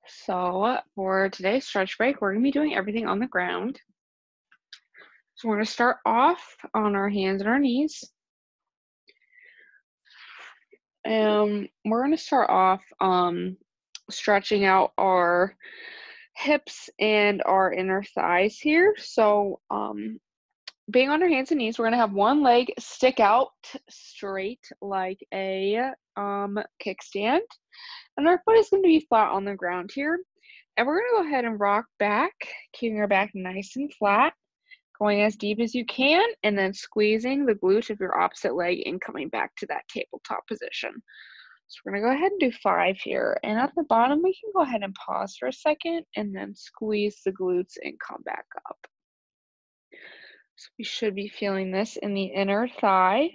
So for today's stretch break, we're going to be doing everything on the ground. So we're going to start off on our hands and our knees. We're going to start off stretching out our hips and our inner thighs here. So being on our hands and knees, we're going to have one leg stick out straight like a kickstand. And our foot is going to be flat on the ground here. And we're going to go ahead and rock back, keeping our back nice and flat, going as deep as you can, and then squeezing the glute of your opposite leg and coming back to that tabletop position. So we're going to go ahead and do 5 here. And at the bottom, we can go ahead and pause for a second and then squeeze the glutes and come back up. So we should be feeling this in the inner thigh,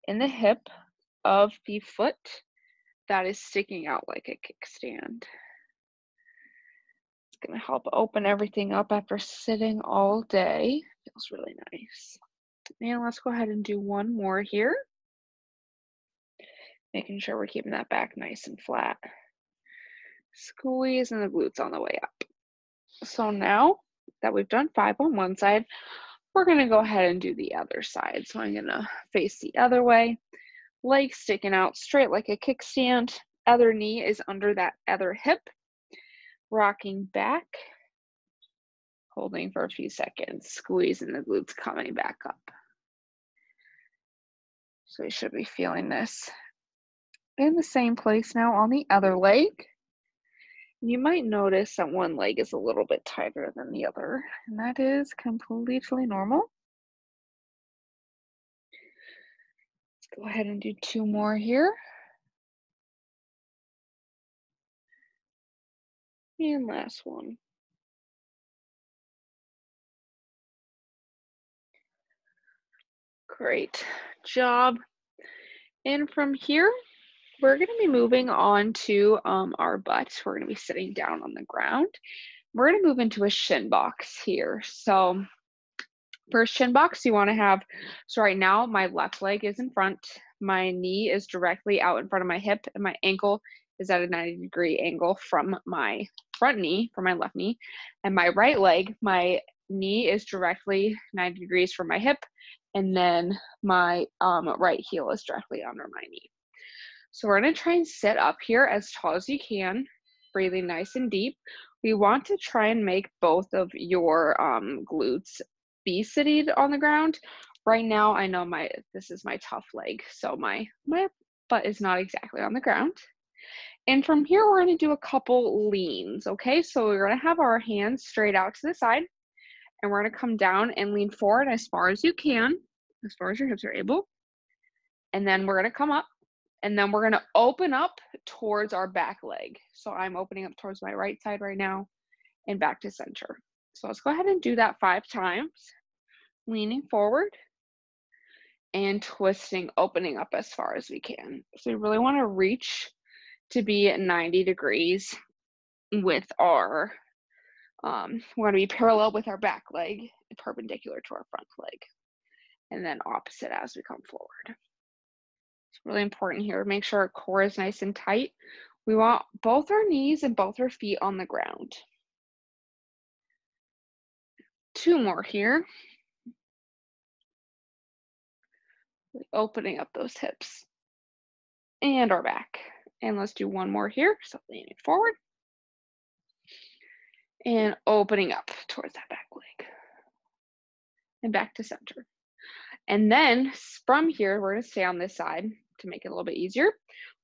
in the hip of the foot that is sticking out like a kickstand. It's going to help open everything up after sitting all day. Feels really nice. And let's go ahead and do one more here. Making sure we're keeping that back nice and flat. Squeezing the glutes on the way up. So now that we've done 5 on one side, we're going to go ahead and do the other side. So I'm going to face the other way. Legs sticking out straight like a kickstand. Other knee is under that other hip. Rocking back. Holding for a few seconds. Squeezing the glutes coming back up. So we should be feeling this in the same place now on the other leg. You might notice that one leg is a little bit tighter than the other, and that is completely normal. Let's go ahead and do 2 more here. And last one. Great job. And from here, we're going to be moving on to our butt. We're going to be sitting down on the ground. We're going to move into a shin box here. So for a shin box, you want to have, so right now my left leg is in front, my knee is directly out in front of my hip, and my ankle is at a 90-degree angle from my front knee, from my left knee, and my right leg, my knee is directly 90 degrees from my hip, and then my right heel is directly under my knee. So we're going to try and sit up here as tall as you can, breathing nice and deep. We want to try and make both of your glutes be seated on the ground. Right now, I know this is my tough leg, so my butt is not exactly on the ground. And from here, we're going to do a couple leans, okay? So we're going to have our hands straight out to the side, and we're going to come down and lean forward as far as you can, as far as your hips are able. And then we're going to come up. And then we're going to open up towards our back leg. So I'm opening up towards my right side right now and back to center. So let's go ahead and do that 5 times. Leaning forward and twisting, opening up as far as we can. So we really want to reach to be at 90 degrees with our, we want to be parallel with our back leg, perpendicular to our front leg. And then opposite as we come forward. It's really important here. Make sure our core is nice and tight. We want both our knees and both our feet on the ground. 2 more here. Opening up those hips and our back. And let's do 1 more here. So leaning forward and opening up towards that back leg and back to center. And then from here, we're going to stay on this side to make it a little bit easier.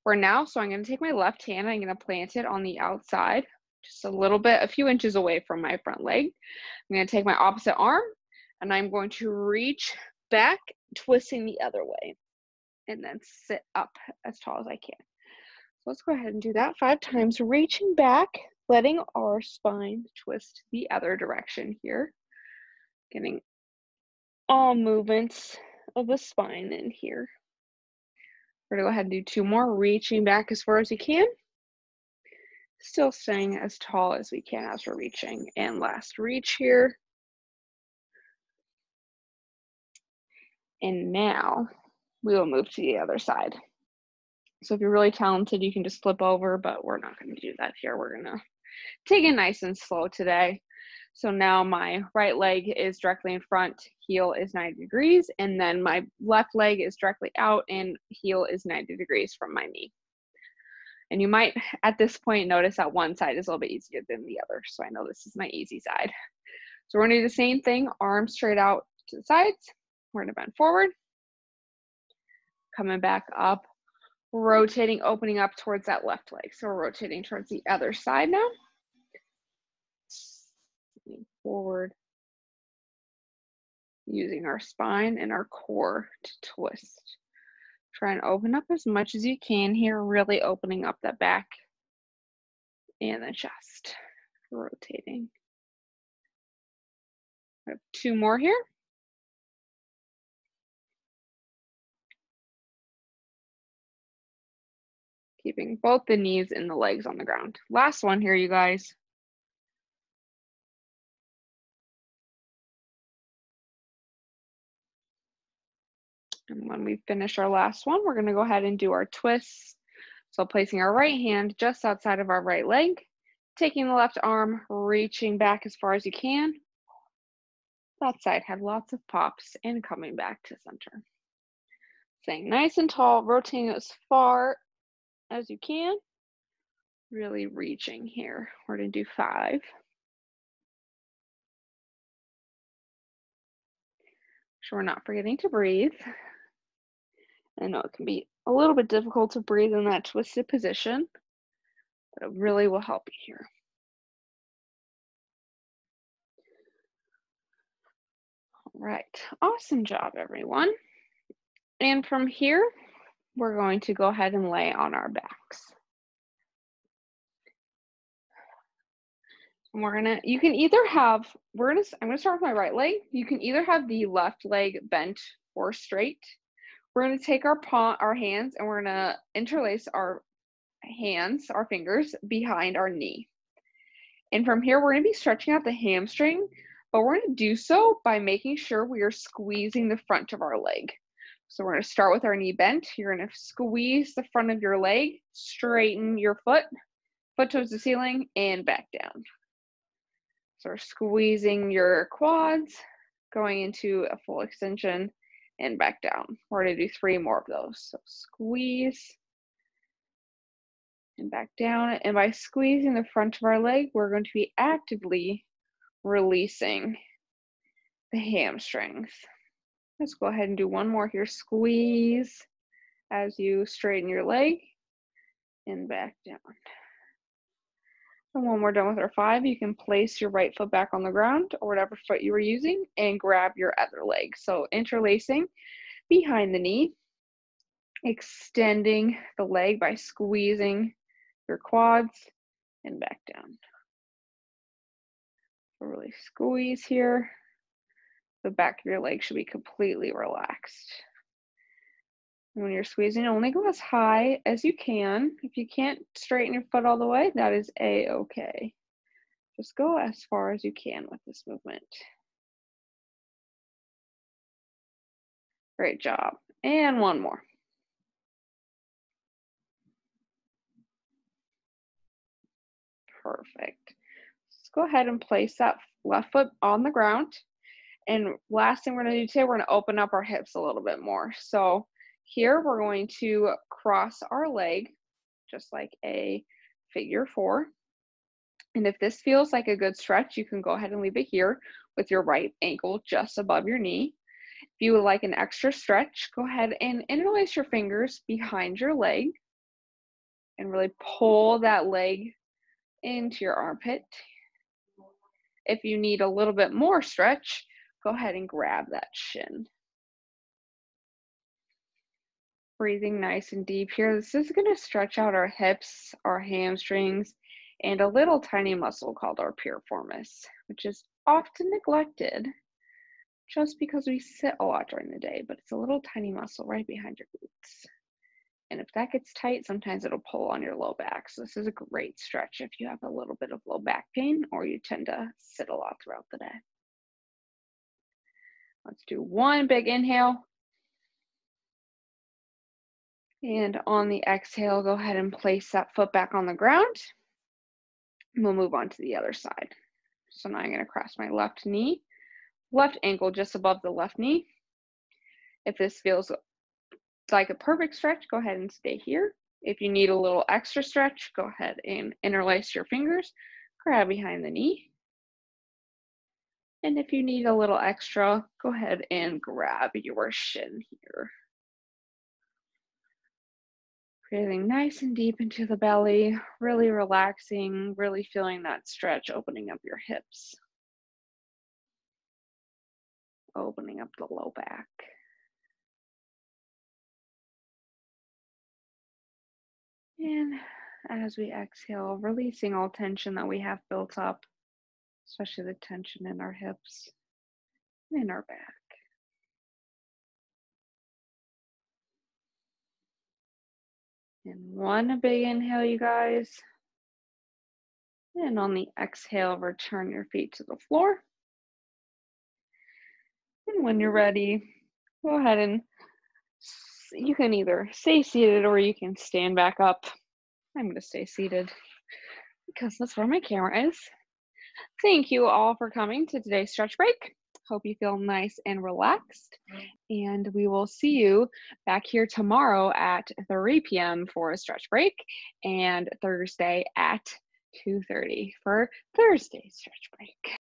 So I'm going to take my left hand, I'm going to plant it on the outside, just a few inches away from my front leg. I'm going to take my opposite arm, and I'm going to reach back, twisting the other way, and then sit up as tall as I can. So let's go ahead and do that 5 times, reaching back, letting our spine twist the other direction here, getting all movements of the spine in here. We're going to go ahead and do 2 more, reaching back as far as you can. Still staying as tall as we can as we're reaching. And last reach here. And now we will move to the other side. So if you're really talented, you can just flip over, but we're not going to do that here. We're going to Take it nice and slow today. So now my right leg is directly in front, heel is 90 degrees, and then my left leg is directly out and heel is 90 degrees from my knee. And you might, at this point, notice that one side is a little bit easier than the other. So I know this is my easy side. So we're gonna do the same thing, arms straight out to the sides. We're gonna bend forward, coming back up, rotating, opening up towards that left leg. So we're rotating towards the other side now. Forward, using our spine and our core to twist. Try and open up as much as you can here, really opening up that back and the chest. Rotating. I have 2 more here. Keeping both the knees and the legs on the ground. Last one here, you guys. And when we finish our last one, we're gonna go ahead and do our twists. So placing our right hand just outside of our right leg, taking the left arm, reaching back as far as you can. That side had lots of pops and coming back to center. Staying nice and tall, rotating as far as you can. Really reaching here. We're gonna do 5. So we're not forgetting to breathe. I know it can be a little bit difficult to breathe in that twisted position, but it really will help you here. All right, awesome job, everyone. And from here, we're going to go ahead and lay on our backs. And you can either have, I'm gonna start with my right leg. You can either have the left leg bent or straight. We're gonna take our hands and we're gonna interlace our hands, our fingers behind our knee. And from here, we're gonna be stretching out the hamstring, but we're gonna do so by making sure we are squeezing the front of our leg. So we're gonna start with our knee bent. You're gonna squeeze the front of your leg, straighten your foot towards the ceiling, and back down. So we're squeezing your quads, going into a full extension, and back down. We're gonna do 3 more of those. So squeeze, and back down. And by squeezing the front of our leg, we're going to be actively releasing the hamstrings. Let's go ahead and do 1 more here. Squeeze as you straighten your leg and back down. And when we're done with our 5, you can place your right foot back on the ground or whatever foot you were using and grab your other leg. So interlacing behind the knee, extending the leg by squeezing your quads and back down. So really squeeze here. The back of your leg should be completely relaxed. And when you're squeezing, only go as high as you can. If you can't straighten your foot all the way, that is a-okay. Just go as far as you can with this movement. Great job. And 1 more. Perfect. Let's go ahead and place that left foot on the ground. And last thing we're gonna do today, we're gonna open up our hips a little bit more. So here we're going to cross our leg, just like a figure 4. And if this feels like a good stretch, you can go ahead and leave it here with your right ankle just above your knee. If you would like an extra stretch, go ahead and interlace your fingers behind your leg and really pull that leg into your armpit. If you need a little bit more stretch, go ahead and grab that shin. Breathing nice and deep here. This is going to stretch out our hips, our hamstrings, and a little tiny muscle called our piriformis, which is often neglected just because we sit a lot during the day, but it's a little tiny muscle right behind your glutes. And if that gets tight, sometimes it'll pull on your low back. So this is a great stretch if you have a little bit of low back pain or you tend to sit a lot throughout the day. Let's do 1 big inhale. And on the exhale, go ahead and place that foot back on the ground. We'll move on to the other side. So now I'm going to cross my left knee, left ankle just above the left knee. If this feels like a perfect stretch, go ahead and stay here. If you need a little extra stretch, go ahead and interlace your fingers, grab behind the knee. And if you need a little extra, go ahead and grab your shin here. Breathing nice and deep into the belly, really relaxing, really feeling that stretch, opening up your hips, opening up the low back. And as we exhale, releasing all tension that we have built up, especially the tension in our hips and in our back. And one big inhale, you guys. And on the exhale, return your feet to the floor. And when you're ready, go ahead and you can either stay seated or you can stand back up. I'm going to stay seated because that's where my camera is. Thank you all for coming to today's stretch break. Hope you feel nice and relaxed. And we will see you back here tomorrow at 3 p.m. for a stretch break and Thursday at 2:30 for Thursday's stretch break.